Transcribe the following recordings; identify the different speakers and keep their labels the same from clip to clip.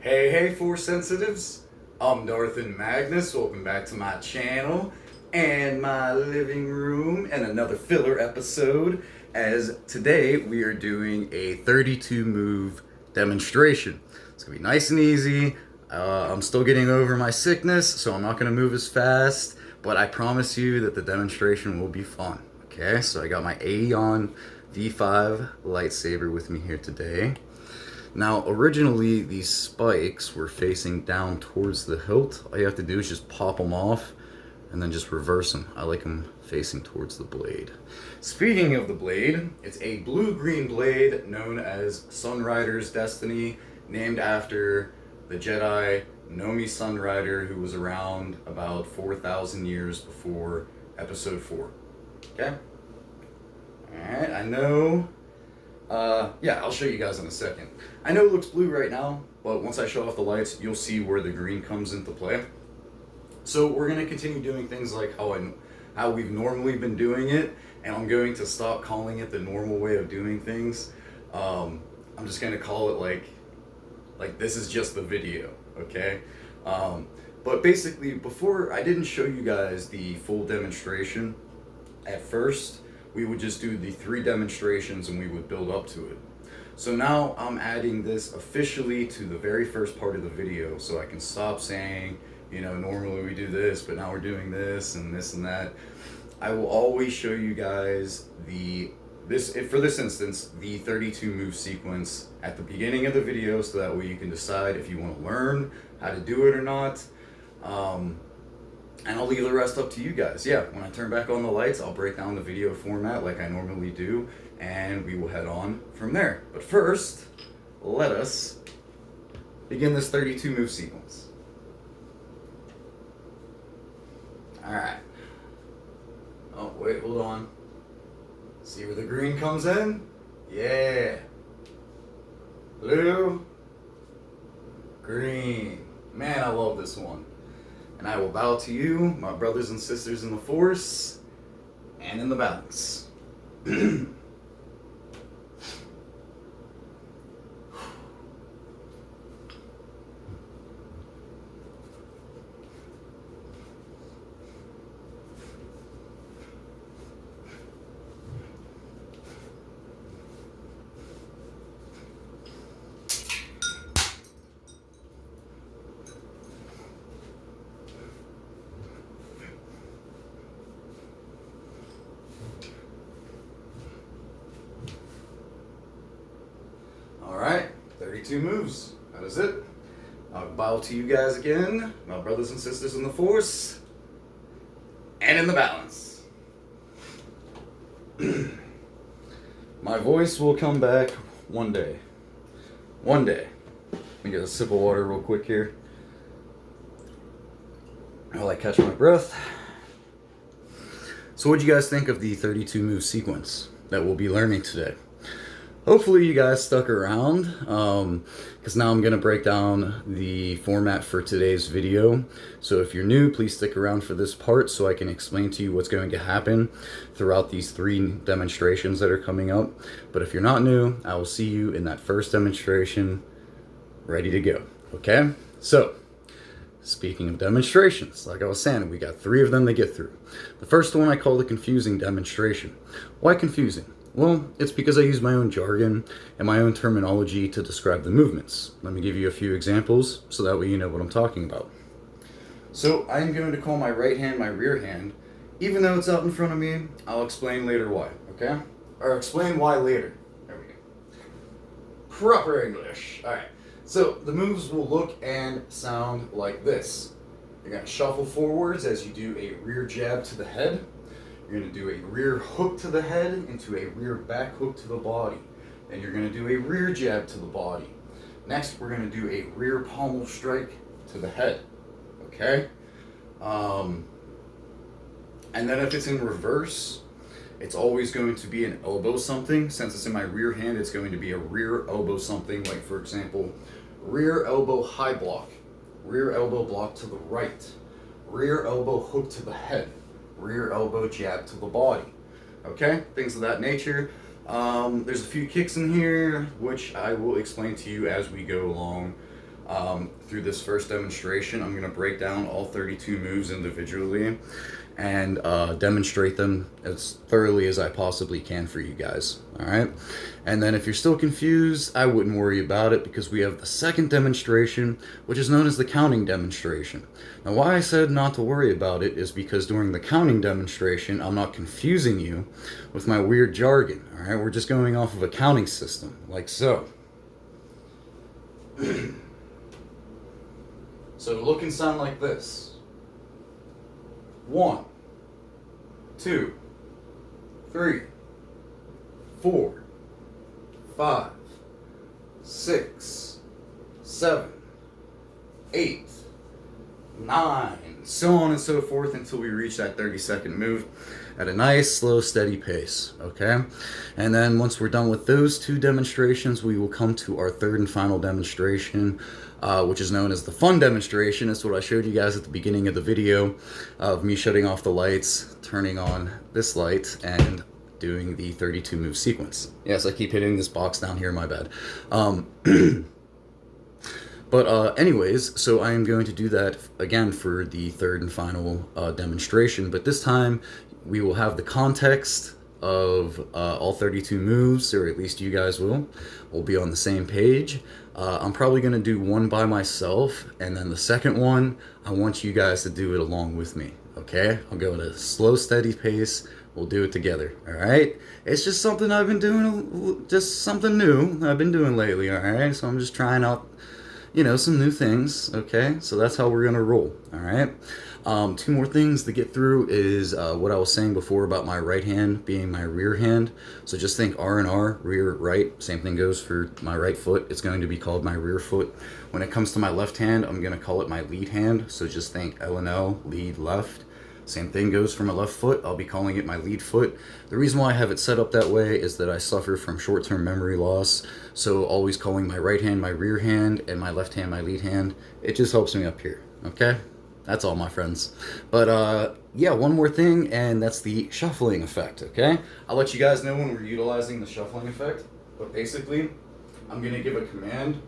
Speaker 1: Hey, Force Sensitives. I'm Darthan Magnus. Welcome back to my channel and my living room and another filler episode, as today we are doing a 32 move demonstration. It's going to be nice and easy. I'm still getting over my sickness, so I'm not going to move as fast, but I promise you that the demonstration will be fun. Okay, so I got my Aeon V5 lightsaber with me here today. Now, originally, these spikes were facing down towards the hilt. All you have to do is just pop them off and then just reverse them. I like them facing towards the blade. Speaking of the blade, it's a blue-green blade known as Sunrider's Destiny, named after the Jedi Nomi Sunrider, who was around about 4,000 years before Episode 4. Okay? Alright, I know... yeah, I'll show you guys in a second. I know it looks blue right now, but once I show off the lights, you'll see where the green comes into play. So we're going to continue doing things like how we've normally been doing it, and I'm going to stop calling it the normal way of doing things. I'm just going to call it like this is just the video, okay? But basically, before I didn't show you guys the full demonstration at first. We would just do the 3 demonstrations and we would build up to it. So now I'm adding this officially to the very first part of the video, so I can stop saying, you know, normally we do this, but now we're doing this and that. I will always show you guys for this instance, the 32 move sequence at the beginning of the video, so that way you can decide if you want to learn how to do it or not. And I'll leave the rest up to you guys. Yeah, when I turn back on the lights, I'll break down the video format like I normally do, and we will head on from there. But first, let us begin this 32 move sequence. Alright. Oh, wait, hold on. See where the green comes in? Yeah. Blue. Green. Man, I love this one. And I will bow to you, my brothers and sisters in the Force, and in the balance. Alright, 32 moves. That is it. I'll bow to you guys again, my brothers and sisters in the Force, and in the balance. My voice will come back one day. One day. Let me get a sip of water real quick here while I catch my breath. So what do you guys think of the 32 move sequence that we'll be learning today? Hopefully you guys stuck around, because now I'm going to break down the format for today's video. So if you're new, please stick around for this part so I can explain to you what's going to happen throughout these 3 demonstrations that are coming up. But if you're not new, I will see you in that first demonstration, ready to go. Okay? So, speaking of demonstrations, like I was saying, we got 3 of them to get through. The first one I call the confusing demonstration. Why confusing? Well, it's because I use my own jargon and my own terminology to describe the movements. Let me give you a few examples so that way you know what I'm talking about. So I'm going to call my right hand my rear hand. Even though it's out in front of me, I'll explain later why, okay? Or explain why later. There we go. Proper English. Alright, so the moves will look and sound like this. You're going to shuffle forwards as you do a rear jab to the head. You're going to do a rear hook to the head into a rear back hook to the body. Then you're going to do a rear jab to the body. Next, we're going to do a rear pommel strike to the head. Okay? And then if it's in reverse, it's always going to be an elbow something. Since it's in my rear hand, it's going to be a rear elbow something. Like, for example, rear elbow high block. Rear elbow block to the right. Rear elbow hook to the head. Rear elbow jab to the body. Okay, things of that nature. There's a few kicks in here, which I will explain to you as we go along. Through this first demonstration, I'm going to break down all 32 moves individually and demonstrate them as thoroughly as I possibly can for you guys. Alright? And then if you're still confused, I wouldn't worry about it because we have the second demonstration, which is known as the counting demonstration. Now why I said not to worry about it is because during the counting demonstration, I'm not confusing you with my weird jargon. Alright? We're just going off of a counting system, like so. So it'll look and sound like this. 1, 2, 3, 4, 5, 6, 7, 8, 9, so on and so forth until we reach that 30-second move at a nice, slow, steady pace, okay? And then once we're done with those two demonstrations, we will come to our third and final demonstration, which is known as the fun demonstration. It's what I showed you guys at the beginning of the video of me shutting off the lights, turning on this light, and doing the 32 move sequence. Yes, I keep hitting this box down here, my bad. But anyways, so I am going to do that again for the third and final demonstration, but this time we will have the context of all 32 moves, or at least you guys will. We'll be on the same page. I'm probably going to do one by myself, and then the second one, I want you guys to do it along with me, okay? I'll go at a slow, steady pace. We'll do it together, all right? It's just something I've been doing, just something new I've been doing lately, all right? So I'm just trying out, you know, some new things, okay? So that's how we're going to roll, all right? Two more things to get through is what I was saying before about my right hand being my rear hand. So just think R and R, rear, right. Same thing goes for my right foot. It's going to be called my rear foot. When it comes to my left hand, I'm going to call it my lead hand. So just think L and L, lead, left. Same thing goes for my left foot. I'll be calling it my lead foot. The reason why I have it set up that way is that I suffer from short-term memory loss. So always calling my right hand my rear hand and my left hand my lead hand. It just helps me up here, okay? That's all, my friends. But yeah, one more thing, and that's the shuffling effect, okay? I'll let you guys know when we're utilizing the shuffling effect. But basically, I'm going to give a command,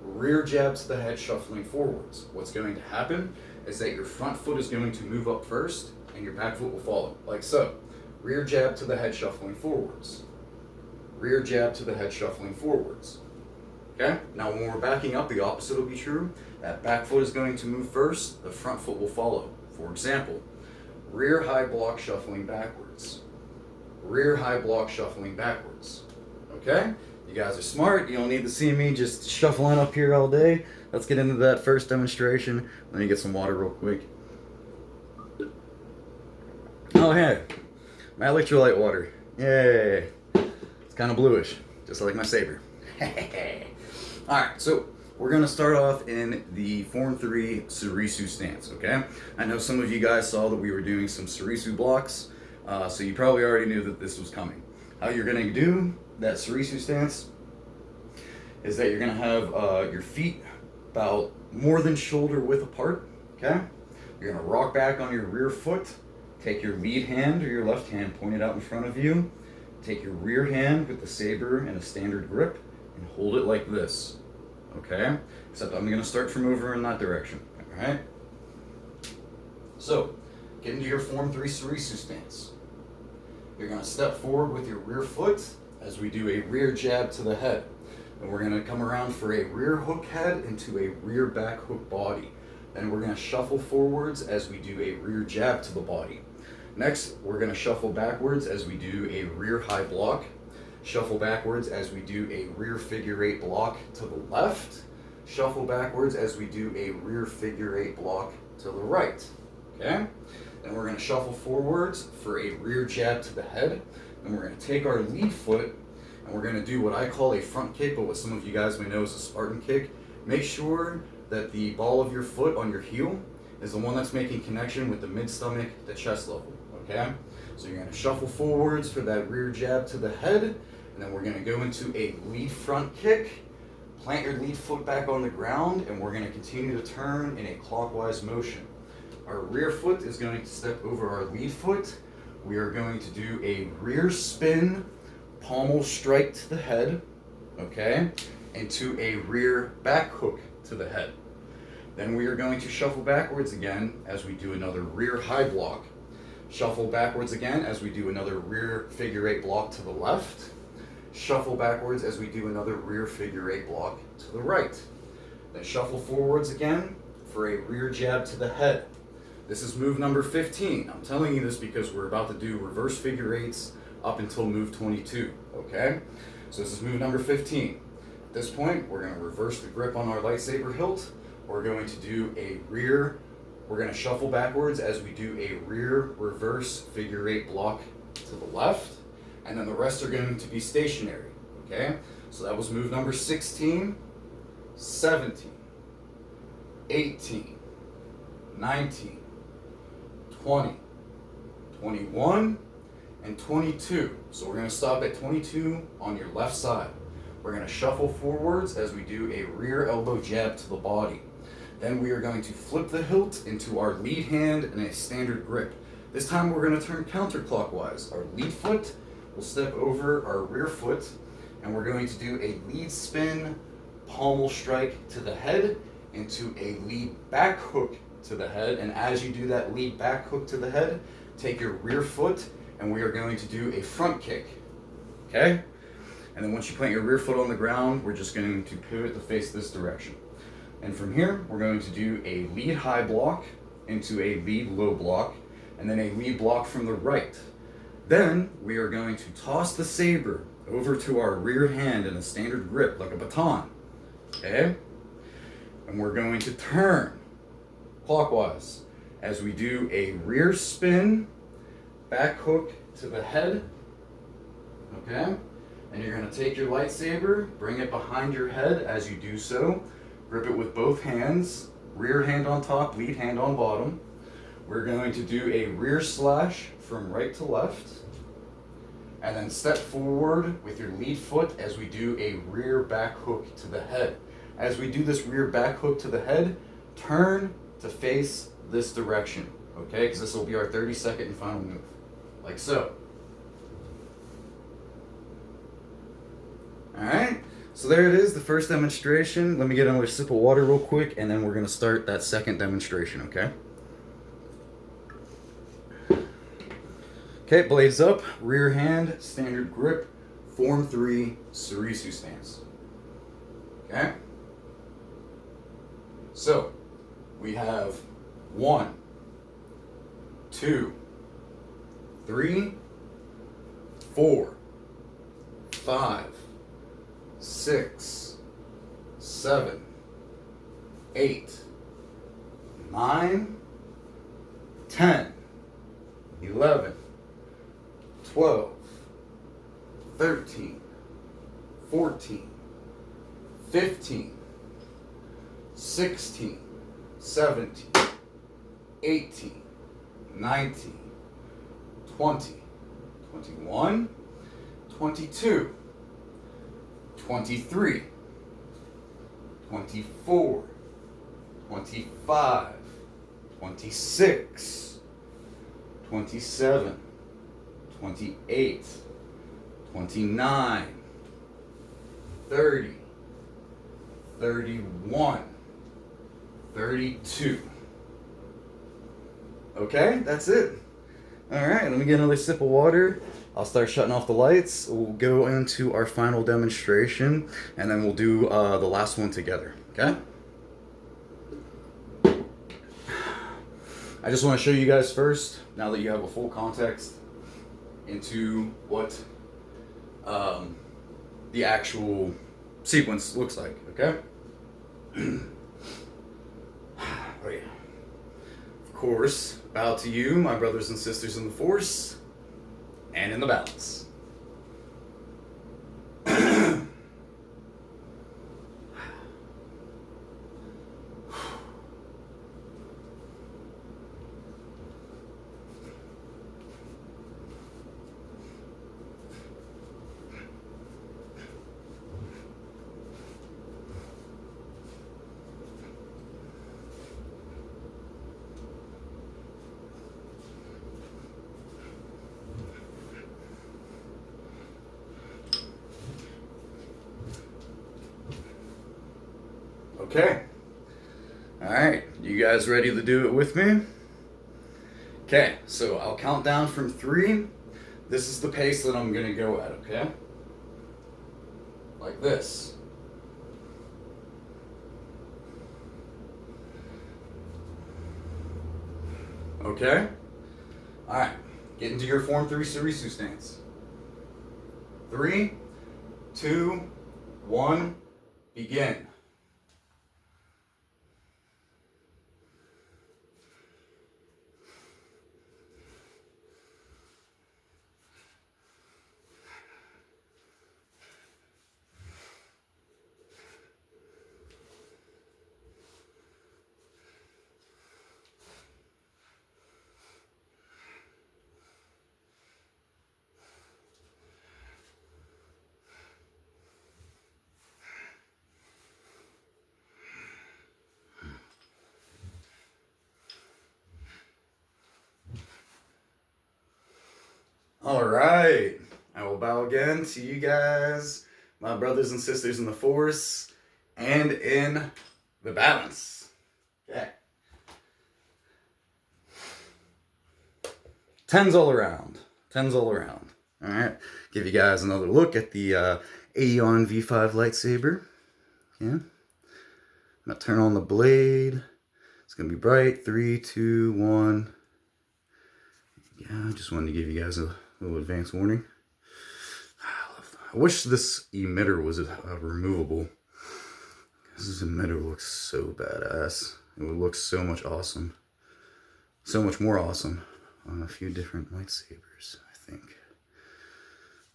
Speaker 1: rear jab to the head, shuffling forwards. What's going to happen is that your front foot is going to move up first, and your back foot will follow, like so. Rear jab to the head, shuffling forwards. Rear jab to the head, shuffling forwards. Okay? Now when we're backing up, the opposite will be true. That back foot is going to move first, the front foot will follow. For example, rear high block, shuffling backwards. Rear high block, shuffling backwards. Okay? You guys are smart. You don't need to see me just shuffling up here all day. Let's get into that first demonstration. Let me get some water real quick. Oh, hey. My electrolyte water. Yay. It's kind of bluish, just like my saber. Alright, so we're going to start off in the Form 3 Surisu stance, okay? I know some of you guys saw that we were doing some Surisu blocks, so you probably already knew that this was coming. How you're going to do that Surisu stance is that you're going to have your feet about more than shoulder width apart, okay? You're going to rock back on your rear foot, take your lead hand or your left hand pointed out in front of you, take your rear hand with the saber and a standard grip, and hold it like this, okay? Except I'm going to start from over in that direction, all right? So, get into your Form 3 Surisu stance. You're going to step forward with your rear foot as we do a rear jab to the head. And we're going to come around for a rear hook head into a rear back hook body. Then we're going to shuffle forwards as we do a rear jab to the body. Next, we're going to shuffle backwards as we do a rear high block. Shuffle backwards as we do a rear figure 8 block to the left. Shuffle backwards as we do a rear figure 8 block to the right. Okay? Then we're going to shuffle forwards for a rear jab to the head. And we're going to take our lead foot and we're going to do what I call a front kick, but what some of you guys may know is a Spartan kick. Make sure that the ball of your foot on your heel is the one that's making connection with the mid-stomach to chest level. Okay? So you're going to shuffle forwards for that rear jab to the head, and then we're going to go into a lead front kick, plant your lead foot back on the ground, and we're going to continue to turn in a clockwise motion. Our rear foot is going to step over our lead foot. We are going to do a rear spin, pommel strike to the head, okay, into a rear back hook to the head. Then we are going to shuffle backwards again as we do another rear high block. Shuffle backwards again as we do another rear figure eight block to the left. Shuffle backwards as we do another rear figure eight block to the right. Then shuffle forwards again for a rear jab to the head. This is move number 15. I'm telling you this because we're about to do reverse figure eights up until move 22, okay? So this is move number 15. At this point, we're going to reverse the grip on our lightsaber hilt. We're going to do a rear, we're going to shuffle backwards as we do a rear reverse figure eight block to the left, and then the rest are going to be stationary, okay? So that was move number 16, 17, 18, 19, 20, 21, and 22. So we're going to stop at 22 on your left side. We're going to shuffle forwards as we do a rear elbow jab to the body. Then we are going to flip the hilt into our lead hand in a standard grip. This time we're going to turn counterclockwise. Our lead foot will step over our rear foot, and we're going to do a lead spin pommel strike to the head into a lead back hook to the head. And as you do that lead back hook to the head, take your rear foot and we are going to do a front kick, okay? And then once you plant your rear foot on the ground, we're just going to pivot to face this direction. And from here, we're going to do a lead high block into a lead low block, and then a lead block from the right. Then we are going to toss the saber over to our rear hand in a standard grip, like a baton, okay? And we're going to turn clockwise as we do a rear spin, back hook to the head, okay? And you're going to take your lightsaber, bring it behind your head as you do so, grip it with both hands, rear hand on top, lead hand on bottom. We're going to do a rear slash from right to left, and then step forward with your lead foot as we do a rear back hook to the head. As we do this rear back hook to the head, turn to face this direction, okay? Because this will be our 30-second and final move, like so. All right, so there it is, the first demonstration. Let me get another sip of water real quick, and then we're gonna start that second demonstration, okay? Okay, blades up, rear hand, standard grip, form 3, Surisu stance. Okay? So, we have 1, 2, 3, 4, 5, 6, 7, 8, 9, 10, 11, 12, 13, 14, 15, 16, 17, 18, 19, 20, 21, 22, 23, 24, 25, 26, 27, 28, 29, 30, 31, 32. Okay, that's it. All right, let me get another sip of water. I'll start shutting off the lights. We'll go into our final demonstration, and then we'll do the last one together, okay? I just want to show you guys first, now that you have a full context into what the actual sequence looks like, okay? Oh yeah. Of course, bow to you, my brothers and sisters in the Force, and in the balance. Okay. Alright, you guys ready to do it with me? Okay, so I'll count down from 3. This is the pace that I'm gonna go at, okay? Like this. Okay? Alright, get into your Form 3 Surisu stance. 3, 2, 1, begin. Alright, I will bow again to you guys, my brothers and sisters in the Force, and in the balance. Okay. 10s all around. 10s all around. Alright, give you guys another look at the Aeon V5 lightsaber. Yeah. I'm going to turn on the blade. It's going to be bright. 3, 2, 1. Yeah, I just wanted to give you guys a little advance warning. I wish this emitter was removable. This emitter looks so badass. It would look so much awesome. So much more awesome on a few different lightsabers, I think.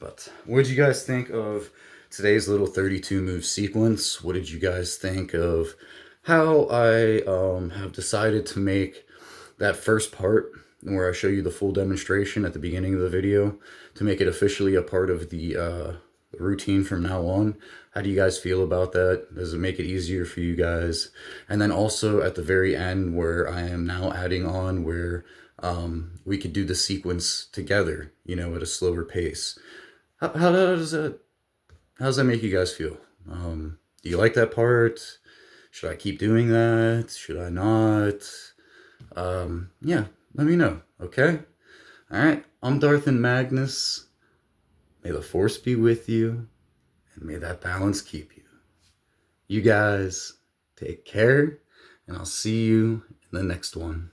Speaker 1: But what did you guys think of today's little 32 move sequence? What did you guys think of how I have decided to make that first part where I show you the full demonstration at the beginning of the video to make it officially a part of the routine from now on? How do you guys feel about that? Does it make it easier for you guys? And then also at the very end where I am now adding on where we could do the sequence together, you know, at a slower pace. How does that make you guys feel? Do you like that part? Should I keep doing that? Should I not? Yeah, let me know, okay? Alright, I'm Darth and Magnus. May the Force be with you, and may that balance keep you. You guys take care, and I'll see you in the next one.